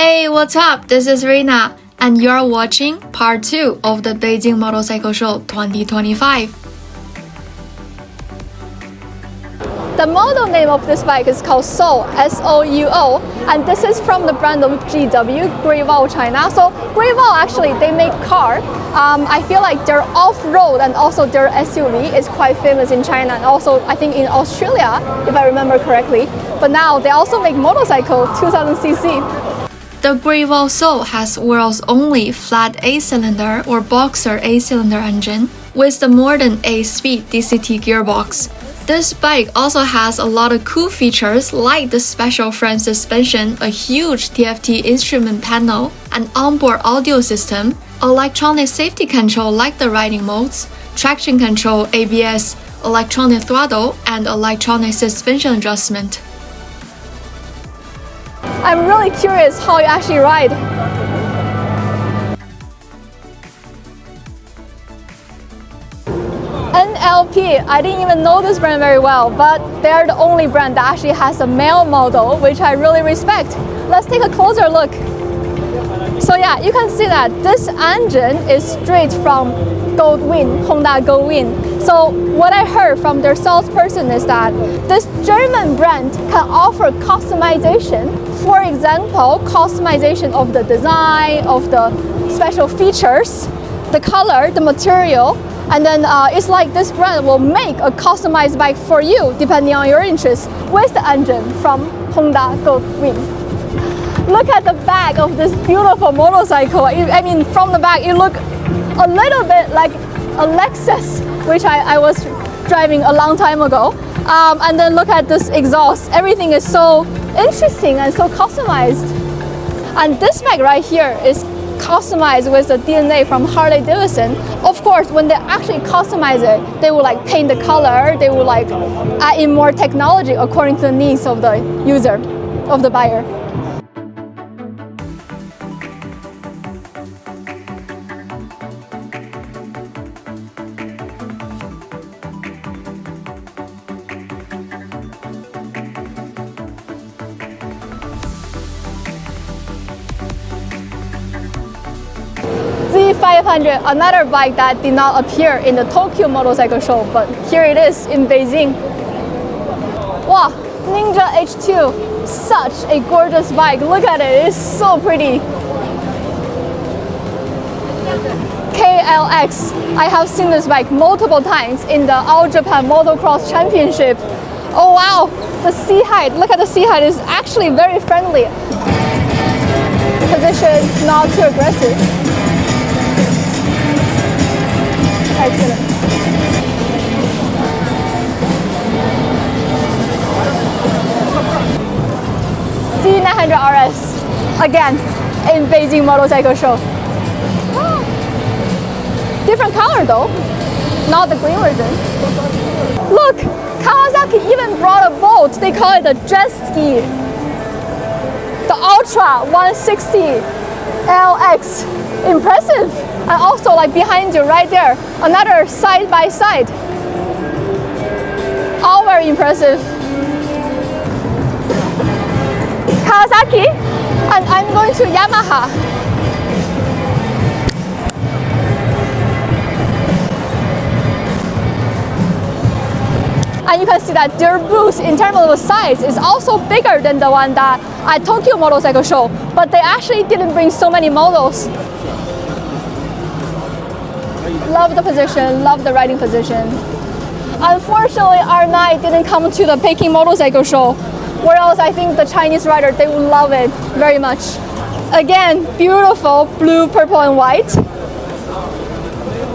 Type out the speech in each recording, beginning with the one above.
Hey, what's up? This is Rena, and you're watching part 2 of the Beijing Motorcycle Show 2025. The model name of this bike is called SOUO, S-O-U-O, and this is from the brand of GW, Great Wall China. So Great Wall actually, they make car. I feel like their off-road and also their SUV is quite famous in China and also I think in Australia, if I remember correctly. But now they also make motorcycle 2000cc. The Great Wall SOUO has world's only flat 8-cylinder or boxer 8-cylinder engine with the modern 8-speed DCT gearbox. This bike also has a lot of cool features like the special front suspension, a huge TFT instrument panel, an onboard audio system, electronic safety control like the riding modes, traction control, ABS, electronic throttle, and electronic suspension adjustment. I'm really curious how you actually ride. NLP, I didn't even know this brand very well, but they're the only brand that actually has a male model, which I really respect. Let's take a closer look. So yeah, you can see that this engine is straight from Goldwind, Honda Goldwind. So what I heard from their salesperson is that this German brand can offer customization. For example, customization of the design, of the special features, the color, the material, and then it's like this brand will make a customized bike for you depending on your interest with the engine from Honda Goldwind. Look at the back of this beautiful motorcycle. I mean, from the back, it looks a little bit like a Lexus, which I was driving a long time ago. And then look at this exhaust. Everything is so interesting and so customized. And this bike right here is customized with the DNA from Harley Davidson. Of course, when they actually customize it, they will like paint the color, they will like add in more technology according to the needs of the user, of the buyer. Z500, another bike that did not appear in the Tokyo Motorcycle Show, but here it is in Beijing. Wow, Ninja H2, such a gorgeous bike. Look at it, it's so pretty. KLX, I have seen this bike multiple times in the All Japan Motocross Championship. Oh wow, the seat height, look at the seat height, is actually very friendly. Position, not too aggressive. Excellent. Z900 RS, again, in Beijing Motorcycle Show. Different color though, not the green version. Look, Kawasaki even brought a boat. They call it the jet ski. The Ultra 160 LX, impressive. And also like behind you right there, another side by side. All very impressive. Kawasaki, and I'm going to Yamaha. And you can see that their booth in terms of the size is also bigger than the one that at Tokyo Motorcycle Show, but they actually didn't bring so many models. Love the position, love the riding position. Unfortunately, our night didn't come to the Beijing Motorcycle Show, whereas I think the Chinese rider, they will love it very much. Again, beautiful blue, purple, and white.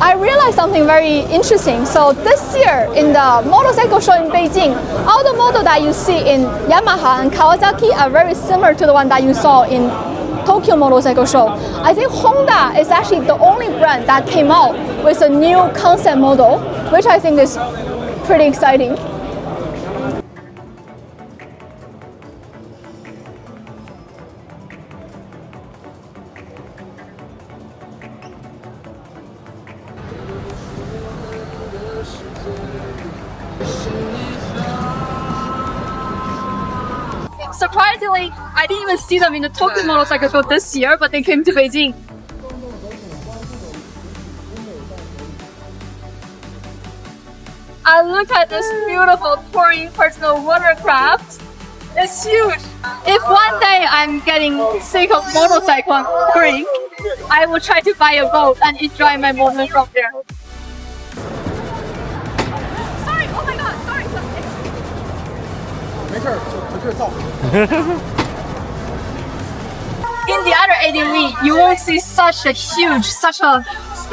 I realized something very interesting. So this year in the motorcycle show in Beijing, all the models that you see in Yamaha and Kawasaki are very similar to the one that you saw in Tokyo Motorcycle Show. I think Honda is actually the only brand that came out with a new concept model, which I think is pretty exciting. surprisingly, I didn't even see them in the Tokyo Motorcycle Show this year, but they came to Beijing. And look at this beautiful touring personal watercraft. It's huge. If one day I'm getting sick of motorcycle and touring, I will try to buy a boat and enjoy my moment from there. Sorry, oh my god, sorry. In the other ADV, you won't see such a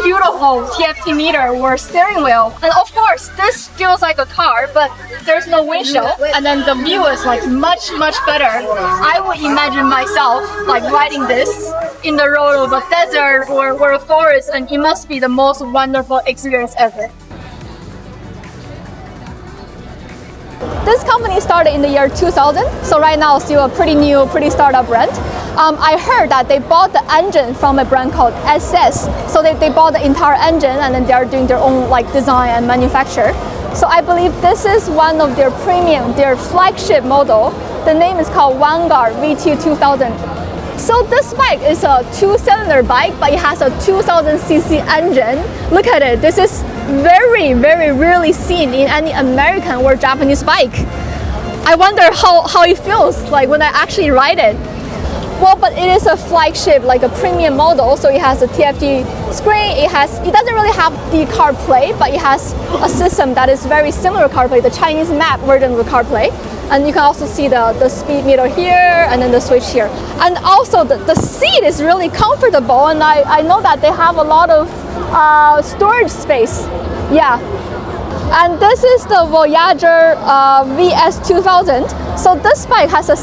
beautiful TFT meter or steering wheel. And of course, this feels like a car, but there's no windshield. And then the view is like much better. I would imagine myself like riding this in the road of a desert or a forest, and it must be the most wonderful experience ever. This company started in the year 2000, so right now still a pretty new, pretty startup brand. I heard that they bought the engine from a brand called SS, so they bought the entire engine and then they are doing their own like design and manufacture. So I believe this is one of their premium, their flagship model. The name is called Vanguard VT 2000. So this bike is a 2-cylinder bike, but it has a 2000cc engine. Look at it. This is very rarely seen in any American or Japanese bike. I wonder how it feels like when I actually ride it. Well, but it is a flagship, like a premium model, so it has a TFT screen. It doesn't really have the CarPlay, but it has a system that is very similar to CarPlay, the Chinese map version of the CarPlay. And you can also see the speed meter here and then the switch here. And also the seat is really comfortable, and I know that they have a lot of storage space. Yeah. And this is the Voyager VS 2000. So this bike has the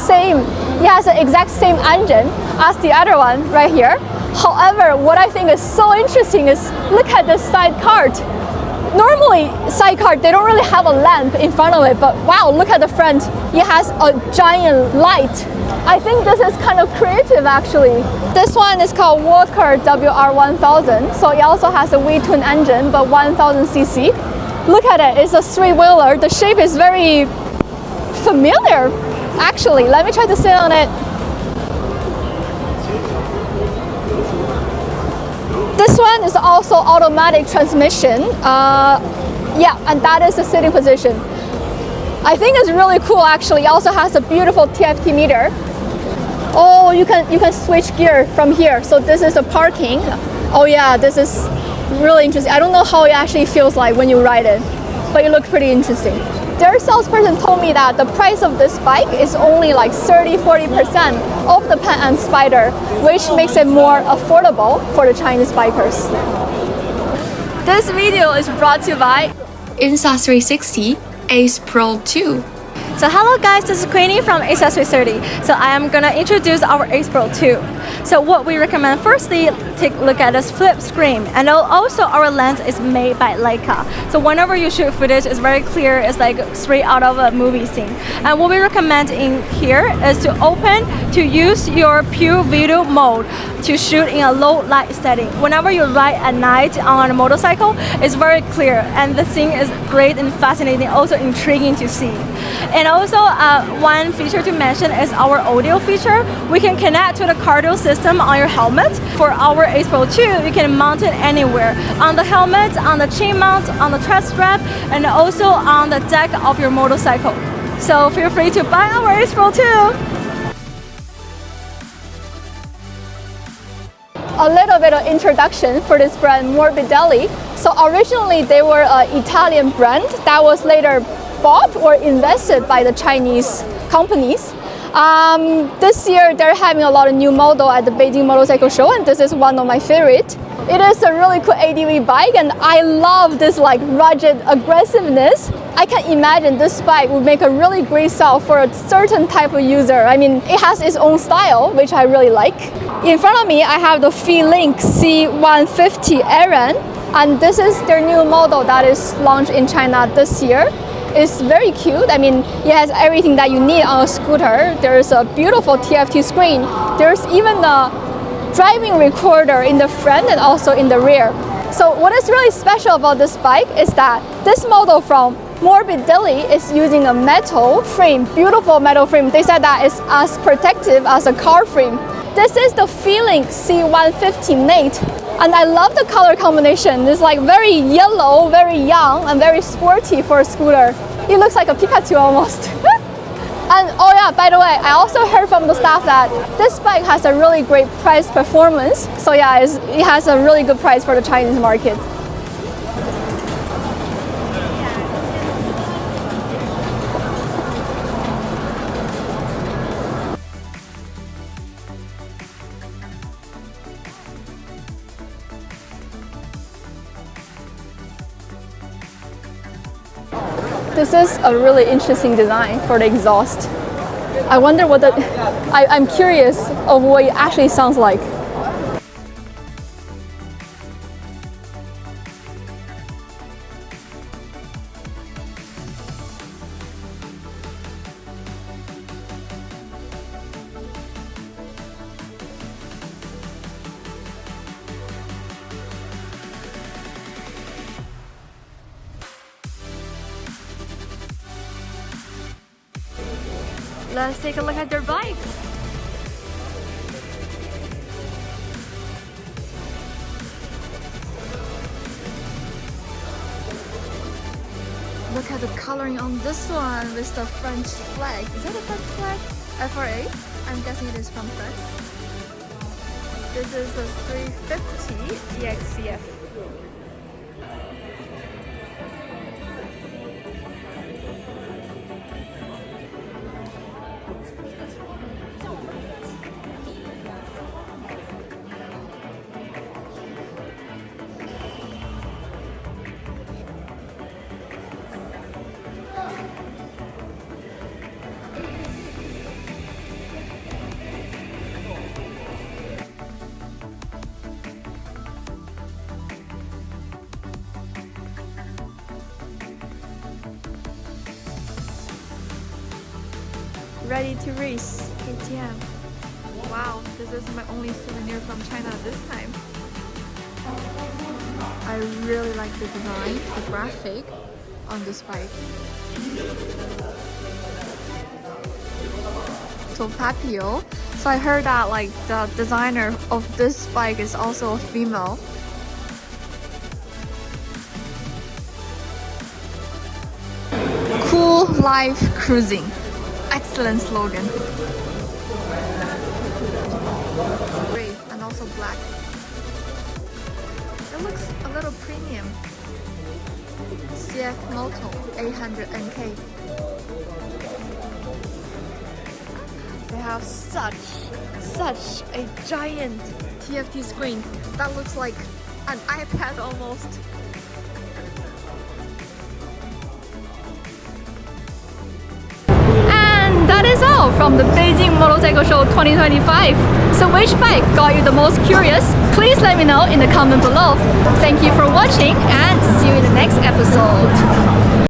exact same engine as the other one right here. However, what I think is so interesting is look at the side cart. Normally, sidecar, they don't really have a lamp in front of it, but wow, look at the front. It has a giant light. I think this is kind of creative actually. This one is called Walker WR1000, so it also has a V-twin engine, but 1000cc. Look at it, it's a three-wheeler. The shape is very familiar, actually. Let me try to sit on it. This one is also automatic transmission. Yeah, and that is the sitting position. I think it's really cool actually. It also has a beautiful TFT meter. Oh, you can switch gear from here. So this is the parking. Oh yeah, this is really interesting. I don't know how it actually feels like when you ride it, but it looks pretty interesting. Their salesperson told me that the price of this bike is only like 30-40% of the Pan Am Spider, which makes it more affordable for the Chinese bikers. This video is brought to you by Insta360 Ace Pro 2. So hello guys, this is Queenie from Insta360. So I am gonna introduce our Ace Pro 2. So what we recommend, firstly, take a look at this flip screen, and also our lens is made by Leica. So whenever you shoot footage, it's very clear, it's like straight out of a movie scene. And what we recommend in here is to use your pure video mode to shoot in a low light setting. Whenever you ride at night on a motorcycle, it's very clear, and the scene is great and fascinating, also intriguing to see. And also one feature to mention is our audio feature. We can connect to the cardio system on your helmet. For our Ace Pro 2, you can mount it anywhere. On the helmet, on the chain mount, on the chest strap, and also on the deck of your motorcycle. So feel free to buy our Ace Pro 2. A little bit of introduction for this brand, Morbidelli. So originally they were an Italian brand that was later bought or invested by the Chinese companies. This year they're having a lot of new model at the Beijing Motorcycle Show, and this is one of my favorite. It is a really cool ADV bike, and I love this like rugged aggressiveness. I can imagine this bike would make a really great style for a certain type of user. I mean, it has its own style, which I really like. In front of me, I have the Feelink C150 Aaron, and this is their new model that is launched in China this year. It's very cute. I mean, it has everything that you need on a scooter. There's a beautiful TFT screen. There's even a driving recorder in the front and also in the rear. So what is really special about this bike is that this model from Morbidelli is using a metal frame, beautiful metal frame. They said that it's as protective as a car frame. This is the Feeling C150 Nate, and I love the color combination. It's like very yellow, very young, and very sporty for a scooter. It looks like a Pikachu almost. And oh yeah, by the way, I also heard from the staff that this bike has a really great price performance. So yeah, it has a really good price for the Chinese market. This is a really interesting design for the exhaust. I wonder what I'm curious of what it actually sounds like. Let's take a look at their bikes. Look at the coloring on this one with the French flag. Is that a French flag? FRA? I'm guessing it is from France. This is a 350 EXCF. Ready to race, KTM. Wow, this is my only souvenir from China this time. I really like the design, the graphic on this bike. So Papio. So I heard that like the designer of this bike is also a female. Cool life cruising. Excellent slogan. Gray and also black. It looks a little premium. CFMoto 800NK. They have such a giant TFT screen that looks like an iPad almost. That is all from the Beijing Motorcycle Show 2025. So which bike got you the most curious? Please let me know in the comment below. Thank you for watching and see you in the next episode.